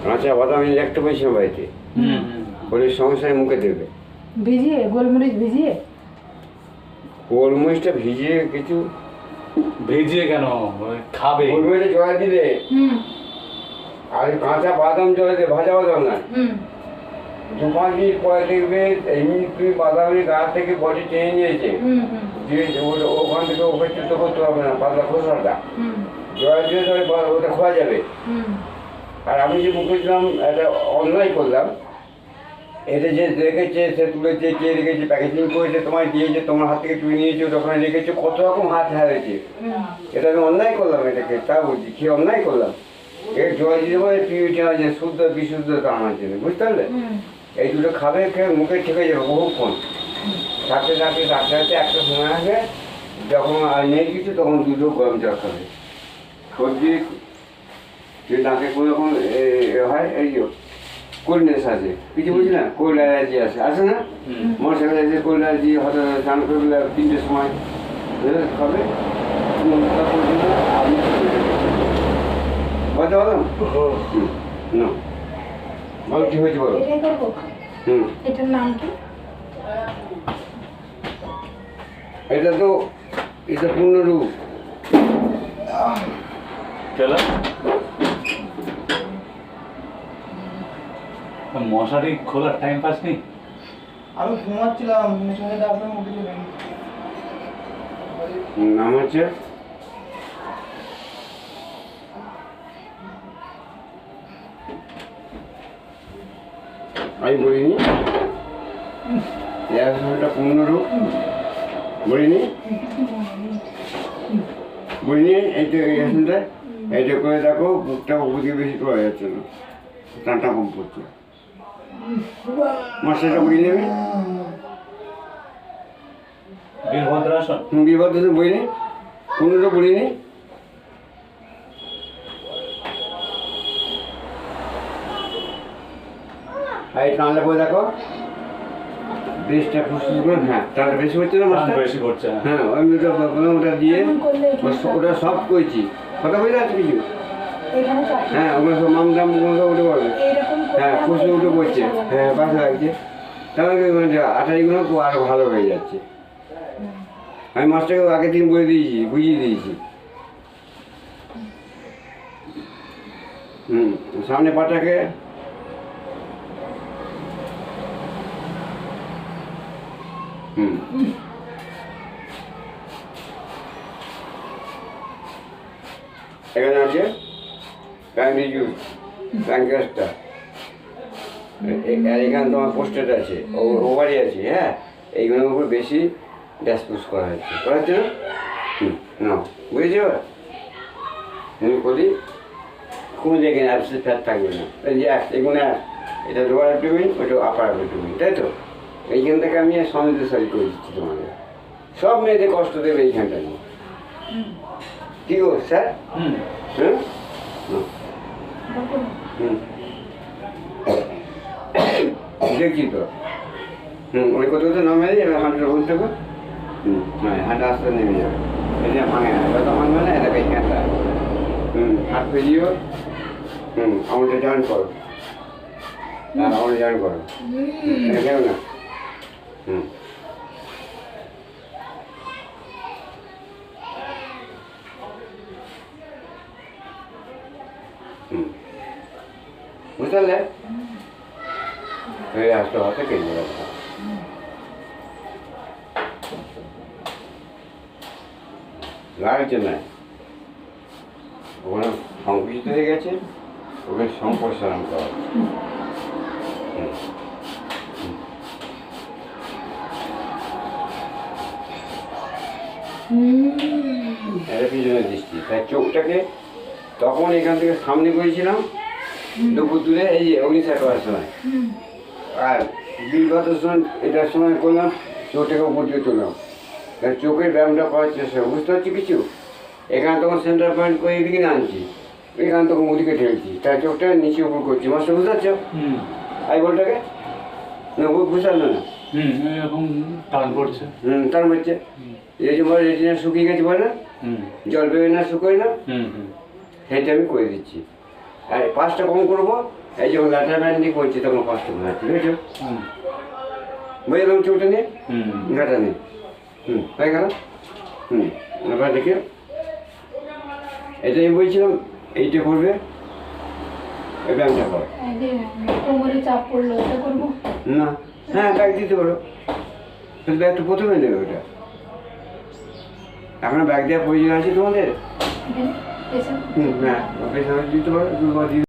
কাঁচা বাদাম একটা পয়সা বাড়িতে বলে সংসারে মুখে দেবে ভিজিয়ে গোলমরিচ ভিজিয়ে গোলমরিচটা ভিজিয়ে কিছু ভিজিয়ে কেন খাবে গোলমরিচে জল দিলে আর কাঁচা বাদাম জলে দেবে ভাজা বাদাম না 2-5 মিনিট পরে দেখবে এমনি তুমি বাদামের গা থেকে বডি টেনে নিয়েছে দিয়ে ওখান থেকে ওকে চুতো করতে হবে না পাতলা খোসাটা জল দিয়ে ধরে ওটা খোয়া যাবে। আর আমি যে মুখে দিলাম একটা অন্যায় করলাম, এটা যে রেখেছে সে তুলেছে কে রেখেছে প্যাকেজিং করেছে তোমায় দিয়েছে তোমার হাত থেকে তুলে নিয়েছে ওখানে রেখেছে কত রকম হাত হারিয়েছে, এটা আমি অন্যায় করলাম এটাকে তা বলছি খেয়ে অন্যায় করলাম। এর জল দিতে পারে পিউরিটি আছে শুদ্ধ বিশুদ্ধতা আমার জন্য বুঝতে পারলে। এই দুটো খাবে খেয়ে মুখে ঠেকে যাবে বহুক্ষণ থাকতে থাকতে থাকতে থাকতে একটা সময় আসবে যখন আর নেই কিছু তখন দুটো গরম জল খাবে। সর্দি যে নাকে কোনো রকম হয় এই কোল্ডনেস আছে কিছু বুঝি না, কোল্ড অ্যালার্জি আসে না মশা অ্যালার্জি কোল্ড অ্যালার্জি হয়তো স্নান করলে 3টের সময় খাবে আপনি বলতে পারলাম না বলো কি হয়েছে বলো। এটার নাম কি? এটা তো এটা পূর্ণরূপ চলো মশারি খোলার টাইম পাস নেই। আমি ঘুমাচ্ছিলাম আপনার মুখে নাম হচ্ছে আমি বলিনি একটা পূর্ণরূপ বলিনি বলিনি এইটা এইটা এইটা করে দেখো বুকটা বুঝে বেশি করা যাচ্ছে না টানটা কম পড়ছে মাসেটা বই নেবে বীরভদ্রাসন বিভদ্র বইনি পূর্ণটা বলিনি এই টানলে বই দেখো বেশটা ফুসফুস করে হ্যাঁ টানটা বেশি হচ্ছে না মাছটা বেশি করছে হ্যাঁ আমি ওটা দিয়ে ওটা সব করেছি কথা বলে আছে কিছু হ্যাঁ ওগুলো সব মামদাম উঠে পড়বে হ্যাঁ ফুসে উঠে পড়ছে হ্যাঁ পাশে লাগছে তাহলে মানে আটারিগুলো আরও ভালো হয়ে যাচ্ছে। আমি মাছটাকে আগের দিন বলে দিয়েছি বুঝিয়ে দিয়েছি। সামনে পাটাকে এখানে আছে প্রাইমারি জুস প্যাঙ্কাসটা এখানে তোমার পোস্টেড আছে ওভারি আছে হ্যাঁ এইগুলোর উপর বেশি ড্যাশ পুশ করা হচ্ছে না না বুঝেছ আমি বলি খুব দেখেন অ্যাবসেন্ট ফ্যাট থাকবে না এই যে এগুলো এটা লোয়ার অ্যাবডোমেন ওটা আপার অ্যাবডোমেন তাই তো এইখান থেকে আমি সমৃদ্ধশালী করে দিচ্ছি তোমাদের সব মেয়েদের কষ্ট দেবে এইখানটা নিয়ে ঠিক আছে স্যার হ্যাঁ দেখছি তো ওই কত কত নামে যাবে হাঁটুটা বলতে হবে হ্যাঁ হাঁটা আস্তে নেমে যাবে এই যে ভাঙে না যত ভাঙবে না এটাকে এইখানটা হাত ফেলিও আমাদের জয়েন করো আমাদের জয়েন করো কেন না বুঝতে পারলে আসতে হাতে কেটে রাখা লাগছে না ওখানে সংকুচিত হয়ে গেছে ওকে সম্প্রসারণ করা এটা পিছনে দৃষ্টি তাই চোখটাকে তখন এখান থেকে সামনে করেছিলাম দুপুর দূরে এই যে অগ্নিশা করার সময় আর বিগত সময় এটার সময় করলাম চোখটাকে উপর দিয়ে তুললাম চোখের ব্যায়ামটা করার চেষ্টা বুঝতে পারছি কিছু এখানে তখন সেন্টার পয়েন্ট করে এদিকে আনছি এখানে তখন ওদিকে ঠেলছি তাই চোখটা নিচে উপর করছি মাছটা বুঝতে পারছো আই বলটাকে না বুঝতে পারলো না এরকম টান পড়ছে টান পড়ছে এই যে বলে রেটিনা শুকিয়ে গেছে বলে না জল পেয়ে না শুকোয় না সেটা আমি করে দিচ্ছি আর 5টা কম করবো, এই যখন ল্যাটার ব্যান্ড নিয়ে করছি তখন 5টা ঘোরা, ঠিক আছে? বুঝলাম চোখটা নিয়ে ঘাটা নেই, হয়ে গেল। এবার দেখে এটা আমি বলছিলাম, এইটা করবে, এই ব্যায়ামটা করো। এই যে কোমরে চাপ পড়লো, এটা করবো? না, হ্যাঁ ব্যাগ দিতে পারো, ব্যাগটা প্রথমে নেবে ওটা। এখন ব্যাগ দেওয়ার প্রয়োজন আছে তোমাদের? এখানে পেছনে? হ্যাঁ, দিতে পারো,